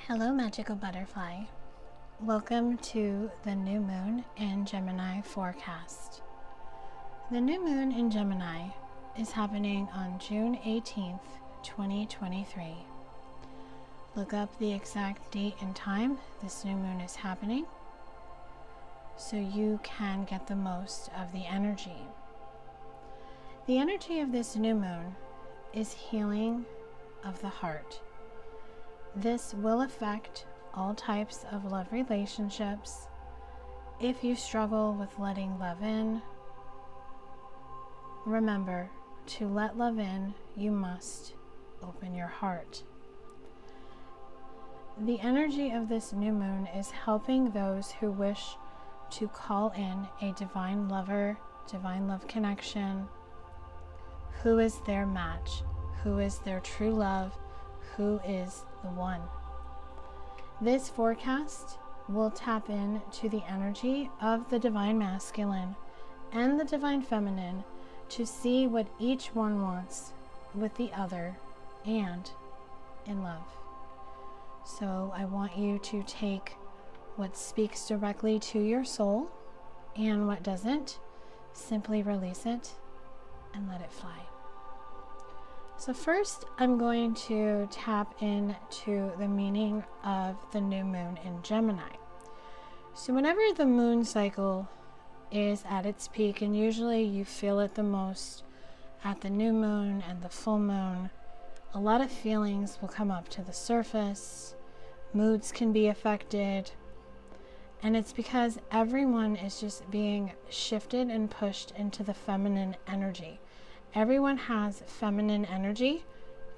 Hello, magical butterfly. Welcome to the new moon in Gemini forecast. The new moon in Gemini is happening on June 18th, 2023. Look up the exact date and time this new moon is happening so you can get the most of the energy. The energy of this new moon is healing of the heart. This will affect all types of love relationships. If you struggle with letting love in, remember to let love in, you must open your heart. The energy of this new moon is helping those who wish to call in a divine lover, divine love connection. Who is their match? Who is their true love? Who is the one? This forecast will tap into the energy of the divine masculine and the divine feminine to see what each one wants with the other and in love. So I want you to take what speaks directly to your soul, and what doesn't, simply release it and let it fly. So first, I'm going to tap into the meaning of the new moon in Gemini. So whenever the moon cycle is at its peak, and usually you feel it the most at the new moon and the full moon, a lot of feelings will come up to the surface, moods can be affected, and it's because everyone is just being shifted and pushed into the feminine energy. Everyone has feminine energy,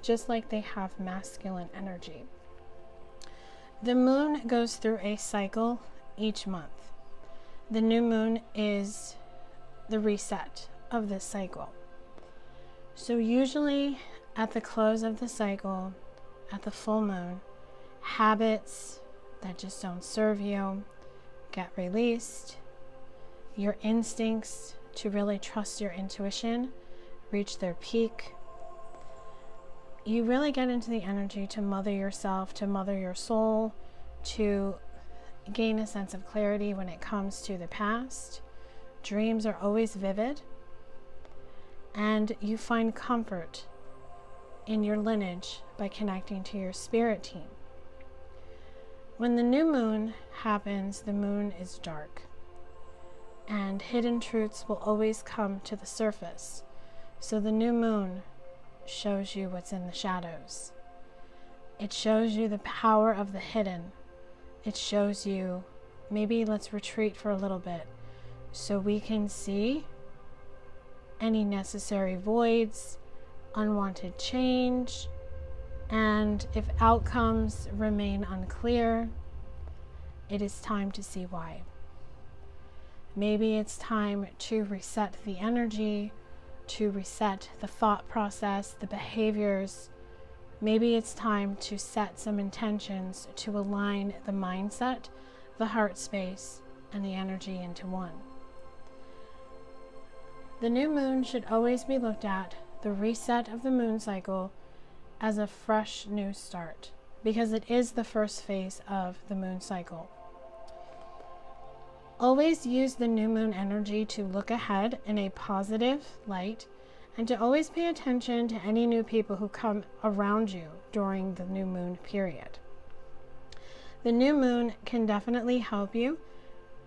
just like they have masculine energy. The moon goes through a cycle each month. The new moon is the reset of this cycle. So usually at the close of the cycle, at the full moon, habits that just don't serve you get released. Your instincts to really trust your intuition reach their peak. You really get into the energy to mother yourself, to mother your soul, to gain a sense of clarity when it comes to the past. Dreams are always vivid, and you find comfort in your lineage by connecting to your spirit team. When the new moon happens, the moon is dark, and hidden truths will always come to the surface. So the new moon shows you what's in the shadows. It shows you the power of the hidden. It shows you, maybe let's retreat for a little bit so we can see any necessary voids, unwanted change, and if outcomes remain unclear, it is time to see why. Maybe it's time to reset the energy, to reset the thought process, the behaviors. Maybe it's time to set some intentions to align the mindset, the heart space, and the energy into one. The new moon should always be looked at, the reset of the moon cycle, as a fresh new start, because it is the first phase of the moon cycle. Always use the new moon energy to look ahead in a positive light, and to always pay attention to any new people who come around you during the new moon period. The new moon can definitely help you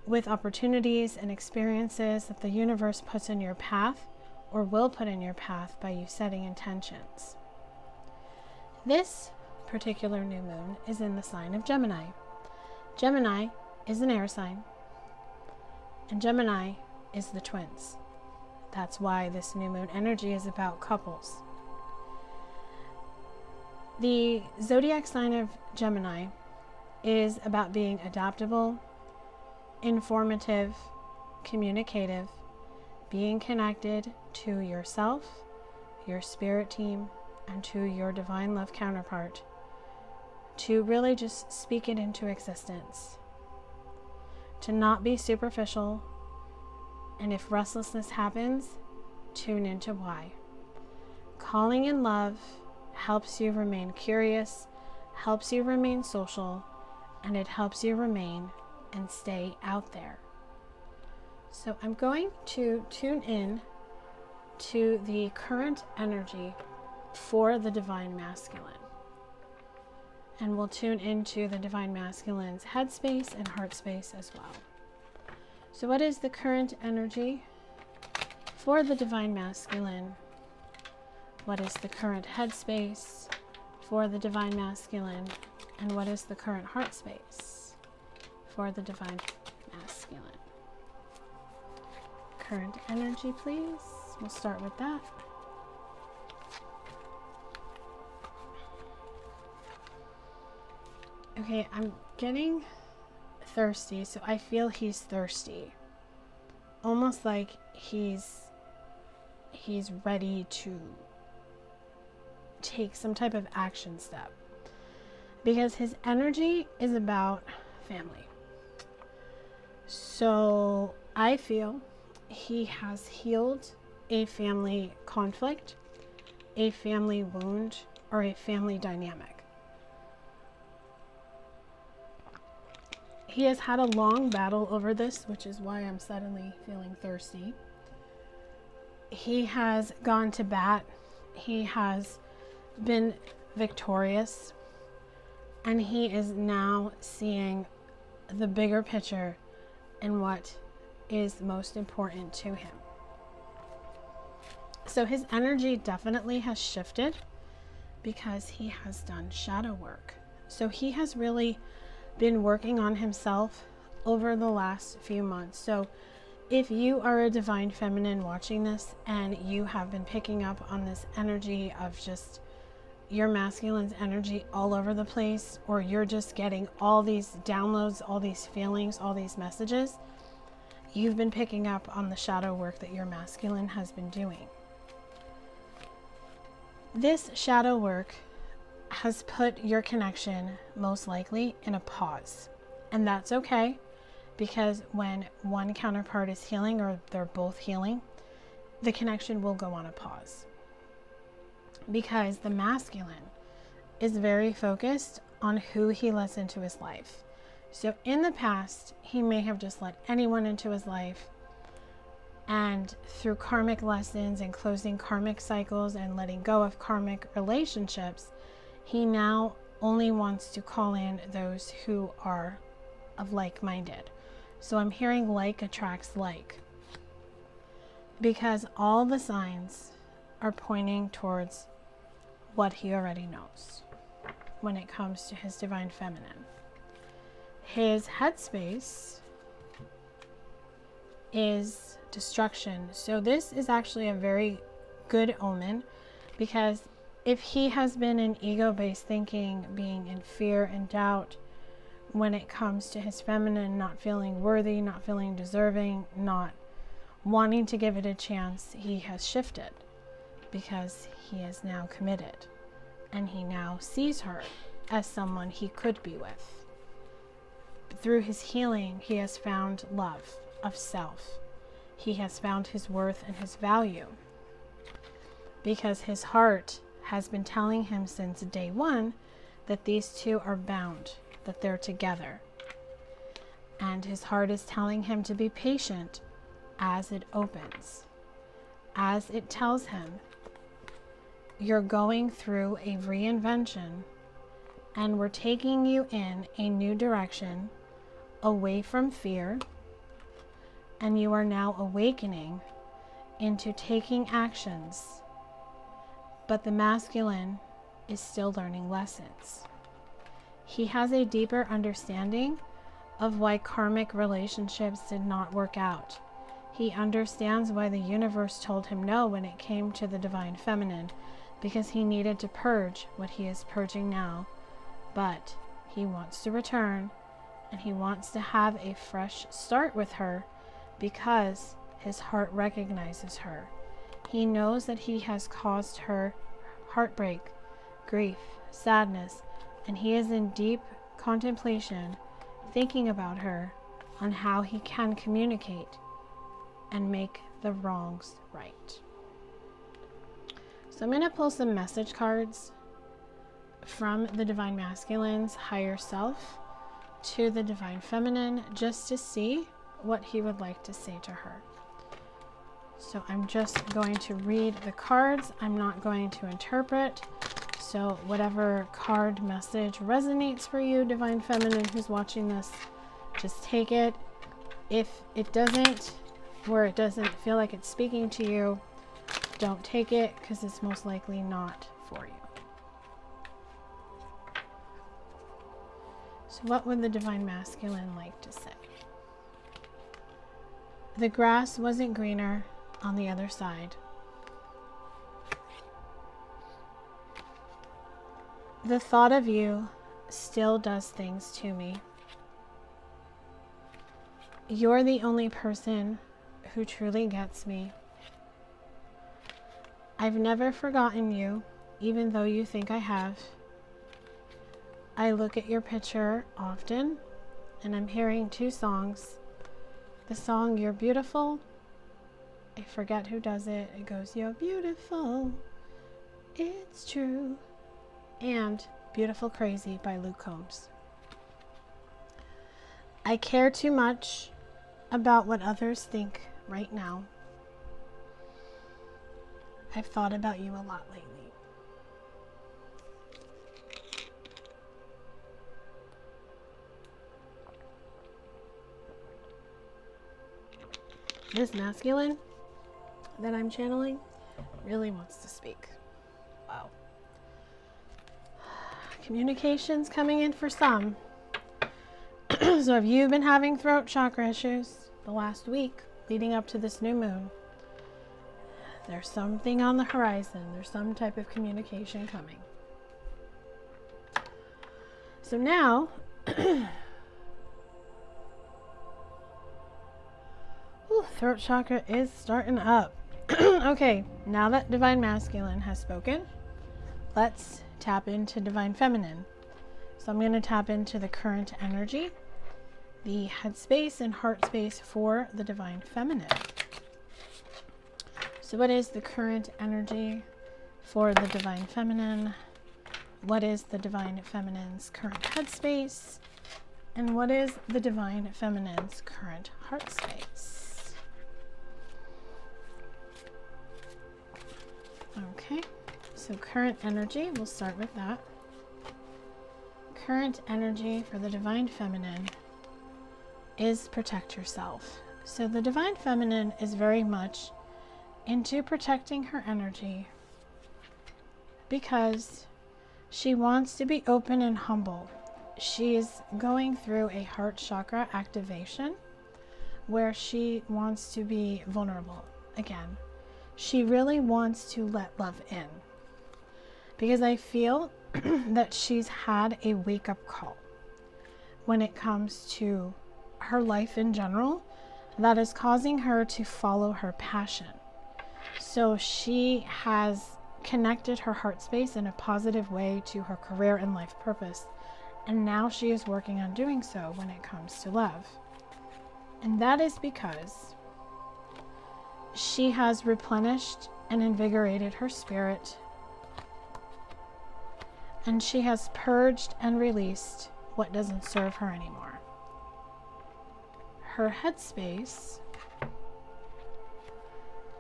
with opportunities and experiences that the universe puts in your path, or will put in your path by you setting intentions. This particular new moon is in the sign of Gemini. Gemini is an air sign, and Gemini is the twins. That's why this new moon energy is about couples. The zodiac sign of Gemini is about being adaptable, informative, communicative, being connected to yourself, your spirit team, and to your divine love counterpart, to really just speak it into existence. To not be superficial, and if restlessness happens, tune into why. Calling in love helps you remain curious, helps you remain social, and it helps you remain and stay out there. So I'm going to tune in to the current energy for the Divine Masculine. And we'll tune into the Divine Masculine's headspace and heart space as well. So what is the current energy for the Divine Masculine? What is the current headspace for the Divine Masculine? And what is the current heart space for the Divine Masculine? Current energy, please. We'll start with that. Okay, I'm getting thirsty, so I feel he's thirsty. Almost like he's ready to take some type of action step. Because his energy is about family. So I feel he has healed a family conflict, a family wound, or a family dynamic. He has had a long battle over this, which is why I'm suddenly feeling thirsty. He has gone to bat. He has been victorious. And he is now seeing the bigger picture and what is most important to him. So his energy definitely has shifted because he has done shadow work. So he has really been working on himself over the last few months. So if you are a Divine Feminine watching this and you have been picking up on this energy of just your masculine's energy all over the place, or you're just getting all these downloads, all these feelings, all these messages, you've been picking up on the shadow work that your masculine has been doing. This shadow work has put your connection most likely in a pause. And that's okay, because when one counterpart is healing or they're both healing, the connection will go on a pause. Because the masculine is very focused on who he lets into his life. So in the past, he may have just let anyone into his life, and through karmic lessons and closing karmic cycles and letting go of karmic relationships, he now only wants to call in those who are of like-minded. So I'm hearing like attracts like, because all the signs are pointing towards what he already knows when it comes to his Divine Feminine. His headspace is destruction. So this is actually a very good omen, because if he has been in ego-based thinking, being in fear and doubt when it comes to his feminine, not feeling worthy, not feeling deserving, not wanting to give it a chance, he has shifted because he is now committed and he now sees her as someone he could be with. Through his healing, he has found love of self. He has found his worth and his value, because his heart has been telling him since day one that these two are bound, that they're together. And his heart is telling him to be patient as it opens, as it tells him, you're going through a reinvention and we're taking you in a new direction away from fear, and you are now awakening into taking actions. But the masculine is still learning lessons. He has a deeper understanding of why karmic relationships did not work out. He understands why the universe told him no when it came to the Divine Feminine, because he needed to purge what he is purging now. But he wants to return, and he wants to have a fresh start with her, because his heart recognizes her. He knows that he has caused her heartbreak, grief, sadness, and he is in deep contemplation, thinking about her on how he can communicate and make the wrongs right. So I'm going to pull some message cards from the Divine Masculine's higher self to the Divine Feminine, just to see what he would like to say to her. So I'm just going to read the cards. I'm not going to interpret. So whatever card message resonates for you, Divine Feminine who's watching this, just take it. If it doesn't, or it doesn't feel like it's speaking to you, don't take it, because it's most likely not for you. So what would the Divine Masculine like to say? The grass wasn't greener on the other side. The thought of you still does things to me. You're the only person who truly gets me. I've never forgotten you, even though you think I have. I look at your picture often, and I'm hearing two songs. The song, You're Beautiful. I forget who does it. It goes, you're beautiful, it's true. And Beautiful Crazy by Luke Combs. I care too much about what others think right now. I've thought about you a lot lately. This masculine that I'm channeling really wants to speak. Wow. Communication's coming in for some. So if you've been having throat chakra issues the last week leading up to this new moon, there's something on the horizon. There's some type of communication coming. So now, throat chakra is starting up. Okay, now that Divine Masculine has spoken, let's tap into Divine Feminine. So I'm going to tap into the current energy, the headspace and heart space for the Divine Feminine. So what is the current energy for the Divine Feminine? What is the Divine Feminine's current headspace? And what is the Divine Feminine's current heart space? Okay, so current energy, we'll start with that. Current energy for the Divine Feminine is protect yourself. So the Divine Feminine is very much into protecting her energy because she wants to be open and humble. She's going through a heart chakra activation where she wants to be vulnerable again. She really wants to let love in because I feel that she's had a wake-up call when it comes to her life in general that is causing her to follow her passion. So she has connected her heart space in a positive way to her career and life purpose. And now she is working on doing so when it comes to love. And that is because she has replenished and invigorated her spirit. And she has purged and released what doesn't serve her anymore. Her headspace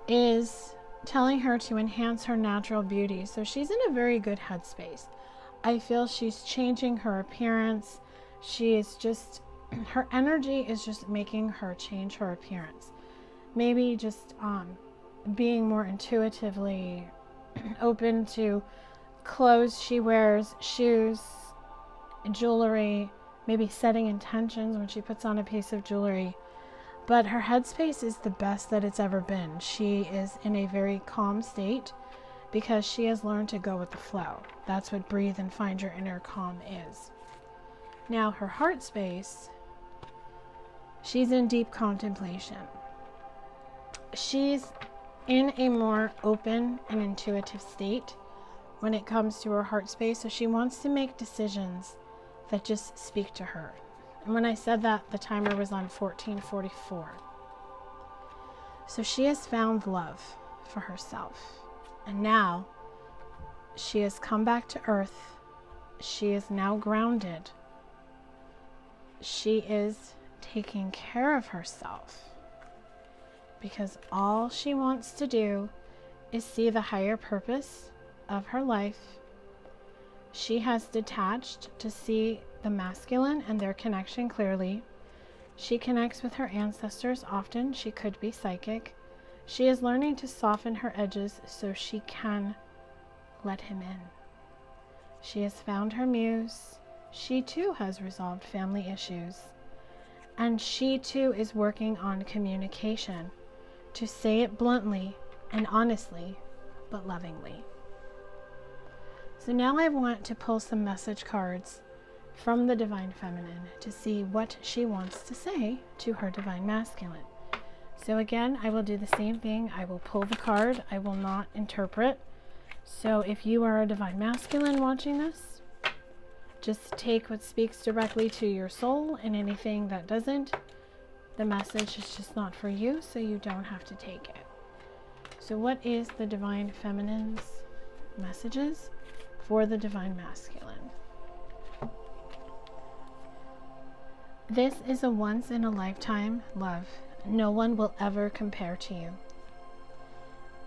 is telling her to enhance her natural beauty. So she's in a very good headspace. I feel she's changing her appearance. She is just, her energy is just making her change her appearance. Maybe just being more intuitively open to clothes she wears, shoes, jewelry, maybe setting intentions when she puts on a piece of jewelry. But her headspace is the best that it's ever been. She is in a very calm state because she has learned to go with the flow. That's what breathe and find your inner calm is. Now her heart space, she's in deep contemplation. She's in a more open and intuitive state when it comes to her heart space. So she wants to make decisions that just speak to her. And when I said that, the timer was on 1444. So she has found love for herself. And now she has come back to earth She is now grounded. She is taking care of herself because all she wants to do is see the higher purpose of her life. She has detached to see the masculine and their connection clearly. She connects with her ancestors often. She could be psychic. She is learning to soften her edges so she can let him in. She has found her muse. She too has resolved family issues. And she too is working on communication, to say it bluntly and honestly, but lovingly. So now I want to pull some message cards from the Divine Feminine to see what she wants to say to her Divine Masculine. So again, I will do the same thing. I will pull the card. I will not interpret. So if you are a Divine Masculine watching this, just take what speaks directly to your soul, and anything that doesn't, the message is just not for you, so you don't have to take it. So what is the Divine Feminine's messages for the Divine Masculine? This is a once-in-a-lifetime love. No one will ever compare to you.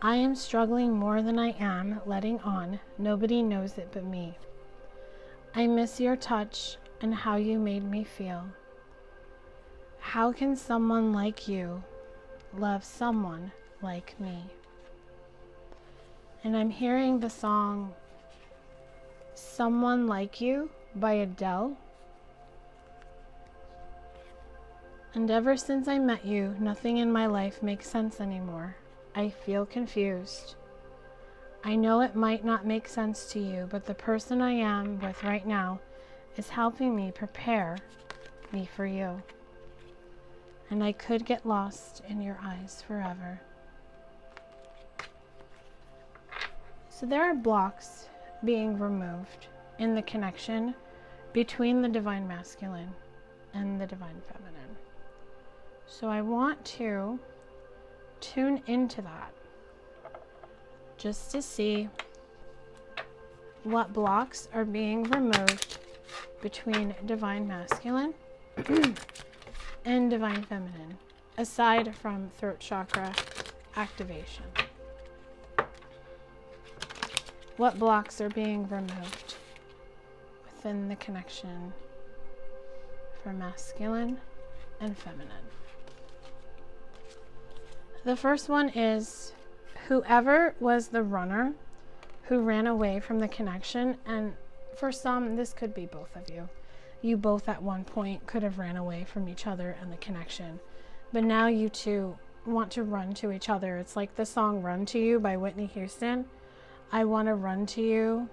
I am struggling more than I am letting on. Nobody knows it but me. I miss your touch and how you made me feel. How can someone like you love someone like me? And I'm hearing the song Someone Like You by Adele. And ever since I met you, nothing in my life makes sense anymore. I feel confused. I know it might not make sense to you, but the person I am with right now is helping me prepare me for you. And I could get lost in your eyes forever. So there are blocks being removed in the connection between the Divine Masculine and the Divine Feminine. So I want to tune into that just to see what blocks are being removed between Divine Masculine and Divine Feminine, aside from throat chakra activation. What blocks are being removed within the connection for masculine and feminine? The first one is whoever was the runner who ran away from the connection, and for some, this could be both of you. You both at one point could have ran away from each other and the connection, but now you two want to run to each other. It's like the song Run to You by Whitney Houston. I want to run to you.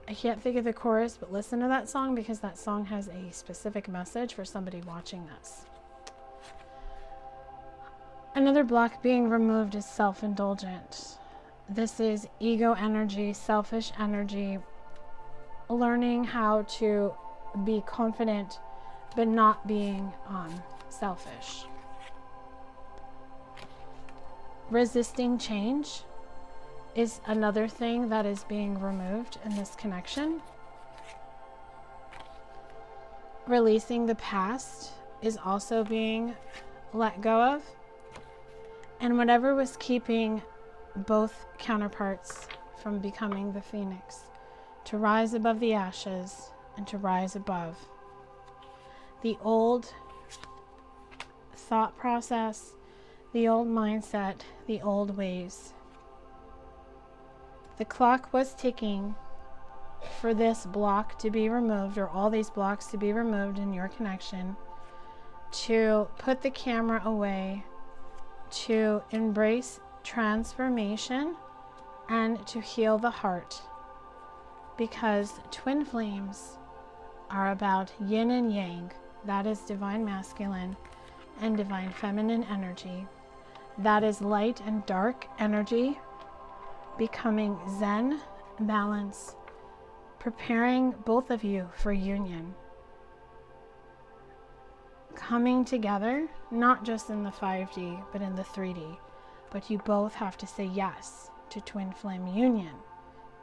I can't think of the chorus, but listen to that song because that song has a specific message for somebody watching this. Another block being removed is self-indulgent. This is ego energy, selfish energy, learning how to be confident but not being selfish. Resisting change is another thing that is being removed in this connection. Releasing the past is also being let go of. And whatever was keeping both counterparts from becoming the phoenix, to rise above the ashes and to rise above. The old thought process, the old mindset, the old ways. The clock was ticking for this block to be removed, or all these blocks to be removed in your connection, to put the camera away, to embrace transformation, and to heal the heart. Because twin flames are about yin and yang. That is Divine Masculine and Divine Feminine energy. That is light and dark energy becoming Zen, balance, preparing both of you for union. Coming together, not just in the 5D, but in the 3D. But you both have to say yes to twin flame union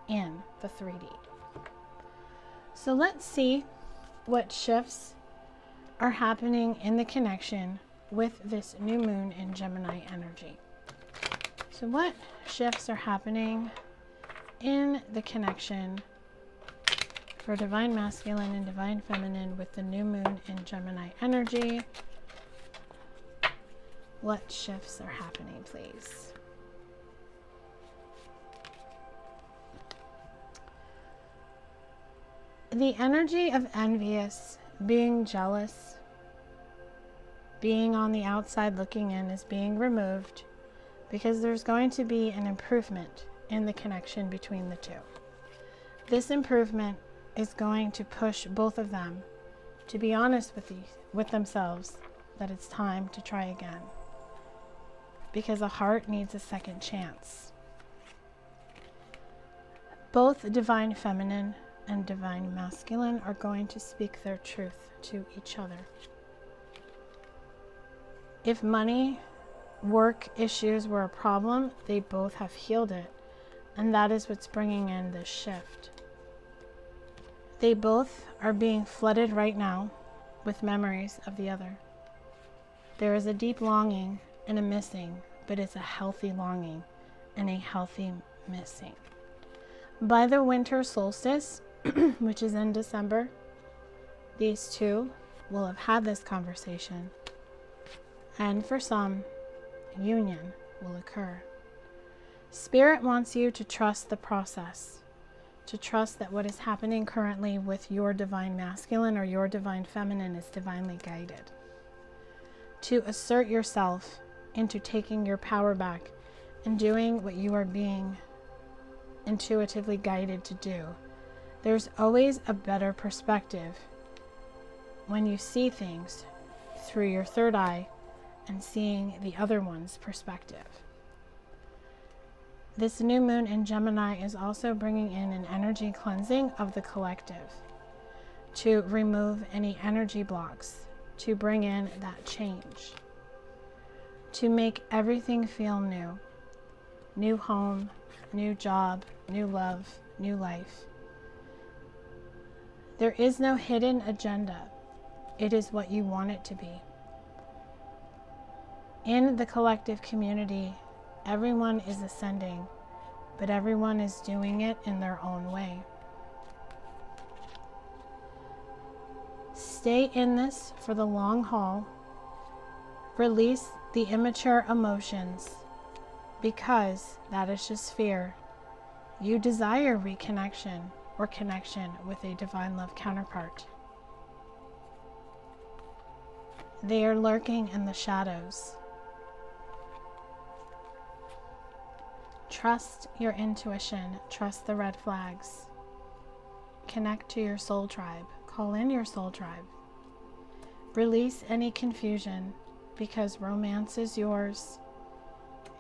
in the 3D. So let's see what shifts are happening in the connection with this new moon in Gemini energy. So what shifts are happening in the connection for divine masculine and divine feminine with the new moon in Gemini energy? What shifts are happening, please? The energy of envious, being jealous, being on the outside looking in is being removed because there's going to be an improvement in the connection between the two. This improvement is going to push both of them to be honest with themselves that it's time to try again, because a heart needs a second chance. Both divine feminine and divine masculine are going to speak their truth to each other. If money, work issues were a problem, they both have healed it, and that is what's bringing in this shift. They both are being flooded right now with memories of the other. There is a deep longing and a missing, but it's a healthy longing and a healthy missing. By the winter solstice, which is in December, these two will have had this conversation, and for some, union will occur. Spirit wants you to trust the process, to trust that what is happening currently with your divine masculine or your divine feminine is divinely guided. To assert yourself into taking your power back and doing what you are being intuitively guided to do. There's always a better perspective when you see things through your third eye and seeing the other one's perspective. This new moon in Gemini is also bringing in an energy cleansing of the collective to remove any energy blocks, to bring in that change, to make everything feel new. New home, new job, new love, new life. There is no hidden agenda. It is what you want it to be. In the collective community, everyone is ascending, but everyone is doing it in their own way. Stay in this for the long haul. Release the immature emotions, because that is just fear. You desire reconnection or connection with a divine love counterpart. They are lurking in the shadows. Trust your intuition. Trust the red flags. Connect to your soul tribe. Call in your soul tribe. Release any confusion, because romance is yours.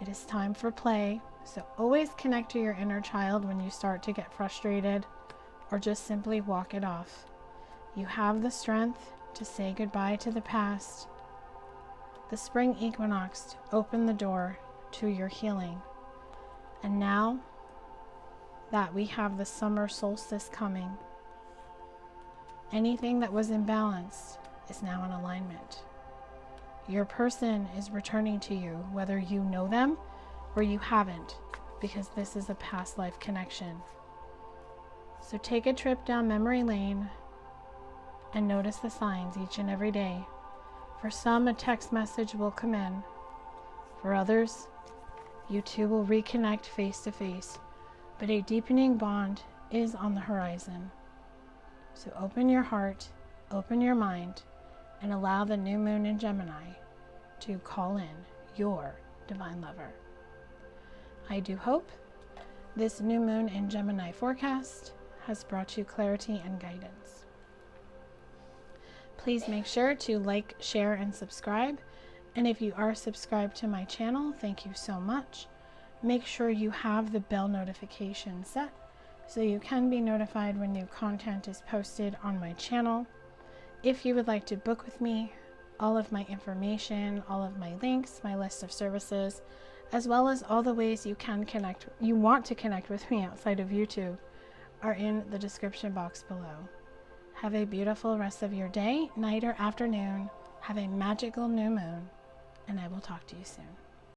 It is time for play. So always connect to your inner child when you start to get frustrated, or just simply walk it off. You have the strength to say goodbye to the past. The spring equinox opened the door to your healing. And now that we have the summer solstice coming, anything that was imbalanced is now in alignment. Your person is returning to you, whether you know them or you haven't, because this is a past life connection. So take a trip down memory lane and notice the signs each and every day. For some, a text message will come in. For others, you two will reconnect face to face, but a deepening bond is on the horizon. So open your heart, open your mind, and allow the new moon in Gemini to call in your divine lover. I do hope this new moon in Gemini forecast has brought you clarity and guidance. Please make sure to like, share, and subscribe. And if you are subscribed to my channel, thank you so much. Make sure you have the bell notification set so you can be notified when new content is posted on my channel. If you would like to book with me, all of my information, all of my links, my list of services, as well as all the ways you want to connect with me outside of YouTube, are in the description box below. Have a beautiful rest of your day, night, or afternoon. Have a magical new moon, and I will talk to you soon.